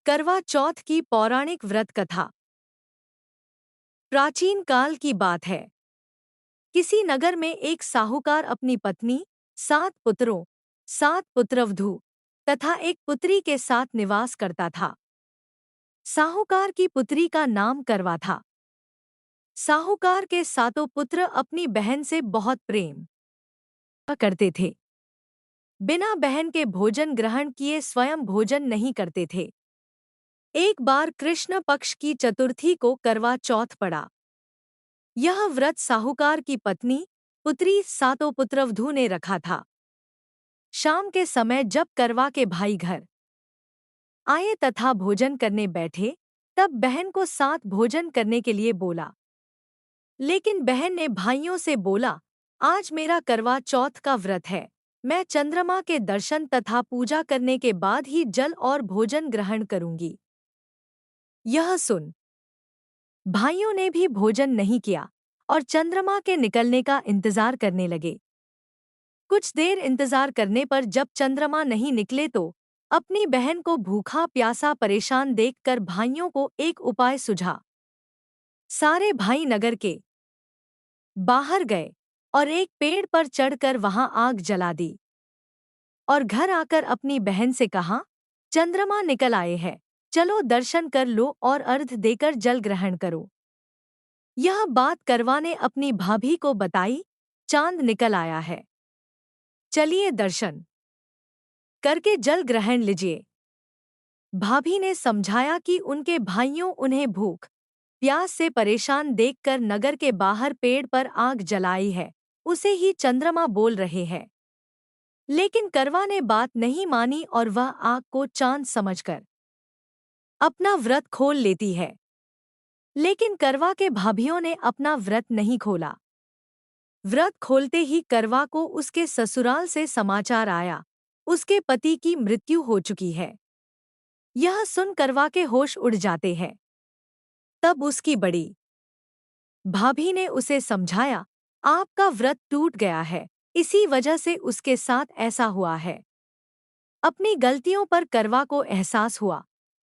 करवा चौथ की पौराणिक व्रत कथा। प्राचीन काल की बात है। किसी नगर में एक साहूकार अपनी पत्नी, 7 पुत्रों, 7 पुत्रवधू तथा एक पुत्री के साथ निवास करता था। साहूकार की पुत्री का नाम करवा था। साहूकार के सातों पुत्र अपनी बहन से बहुत प्रेम करते थे। बिना बहन के भोजन ग्रहण किए स्वयं भोजन नहीं करते थे। एक बार कृष्ण पक्ष की चतुर्थी को करवा चौथ पड़ा। यह व्रत साहूकार की पत्नी, पुत्री, सातों पुत्रवधू ने रखा था। शाम के समय जब करवा के भाई घर आए तथा भोजन करने बैठे, तब बहन को साथ भोजन करने के लिए बोला। लेकिन बहन ने भाइयों से बोला, आज मेरा करवा चौथ का व्रत है। मैं चंद्रमा के दर्शन तथा पूजा करने के बाद ही जल और भोजन ग्रहण करूंगी। यह सुन भाइयों ने भी भोजन नहीं किया और चंद्रमा के निकलने का इंतजार करने लगे। कुछ देर इंतजार करने पर जब चंद्रमा नहीं निकले तो अपनी बहन को भूखा प्यासा परेशान देखकर भाइयों को एक उपाय सुझा। सारे भाई नगर के बाहर गए और एक पेड़ पर चढ़कर वहां आग जला दी और घर आकर अपनी बहन से कहा, चंद्रमा निकल आए हैं, चलो दर्शन कर लो और अर्घ्य देकर जल ग्रहण करो। यह बात करवा ने अपनी भाभी को बताई, चांद निकल आया है, चलिए दर्शन करके जल ग्रहण लीजिए। भाभी ने समझाया कि उनके भाइयों उन्हें भूख प्यास से परेशान देखकर नगर के बाहर पेड़ पर आग जलाई है, उसे ही चंद्रमा बोल रहे हैं। लेकिन करवा ने बात नहीं मानी और वह आग को चांद समझकर अपना व्रत खोल लेती है। लेकिन करवा के भाभियों ने अपना व्रत नहीं खोला। व्रत खोलते ही करवा को उसके ससुराल से समाचार आया, उसके पति की मृत्यु हो चुकी है। यह सुन करवा के होश उड़ जाते हैं। तब उसकी बड़ी भाभी ने उसे समझाया, आपका व्रत टूट गया है, इसी वजह से उसके साथ ऐसा हुआ है। अपनी गलतियों पर करवा को एहसास हुआ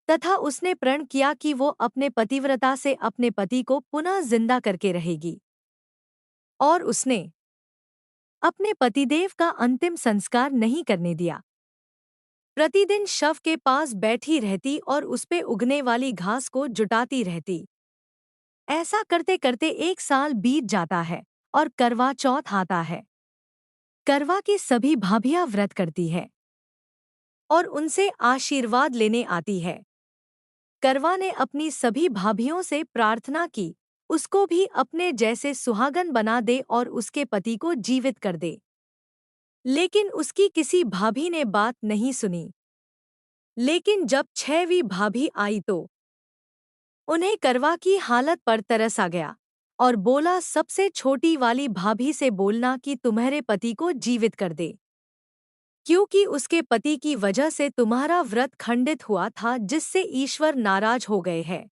तथा उसने प्रण किया कि वो अपने पतिव्रता से अपने पति को पुनः जिंदा करके रहेगी। और उसने अपने पतिदेव का अंतिम संस्कार नहीं करने दिया। प्रतिदिन शव के पास बैठी रहती और उसपे उगने वाली घास को जुटाती रहती। ऐसा करते करते 1 साल बीत जाता है और करवा चौथ आता है। करवा की सभी भाभियां व्रत करती है और उनसे आशीर्वाद लेने आती है। करवा ने अपनी सभी भाभियों से प्रार्थना की, उसको भी अपने जैसे सुहागन बना दे और उसके पति को जीवित कर दे। लेकिन उसकी किसी भाभी ने बात नहीं सुनी। लेकिन जब 6वीं भाभी आई तो उन्हें करवा की हालत पर तरस आ गया और बोला, सबसे छोटी वाली भाभी से बोलना कि तुम्हारे पति को जीवित कर दे, क्योंकि उसके पति की वजह से तुम्हारा व्रत खंडित हुआ था, जिससे ईश्वर नाराज हो गए हैं।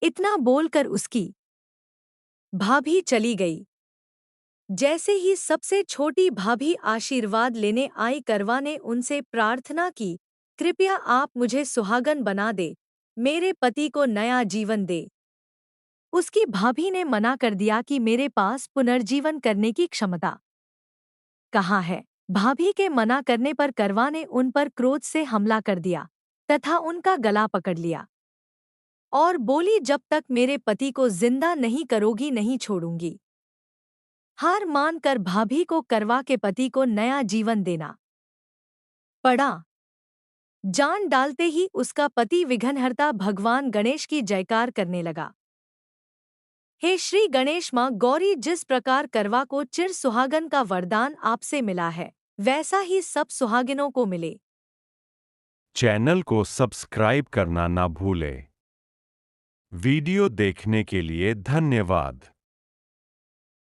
इतना बोलकर उसकी भाभी चली गई। जैसे ही सबसे छोटी भाभी आशीर्वाद लेने आई, करवा ने उनसे प्रार्थना की, कृपया आप मुझे सुहागन बना दे, मेरे पति को नया जीवन दे। उसकी भाभी ने मना कर दिया कि मेरे पास पुनर्जीवन करने की क्षमता कहाँ है। भाभी के मना करने पर करवा ने उन पर क्रोध से हमला कर दिया तथा उनका गला पकड़ लिया और बोली, जब तक मेरे पति को जिंदा नहीं करोगी नहीं छोड़ूंगी। हार मानकर भाभी को करवा के पति को नया जीवन देना पड़ा। जान डालते ही उसका पति विघ्नहर्ता भगवान गणेश की जयकार करने लगा। हे श्री गणेश मां गौरी, जिस प्रकार करवा को चिर सुहागन का वरदान आपसे मिला है, वैसा ही सब सुहागिनों को मिले। चैनल को सब्सक्राइब करना ना भूलें। वीडियो देखने के लिए धन्यवाद।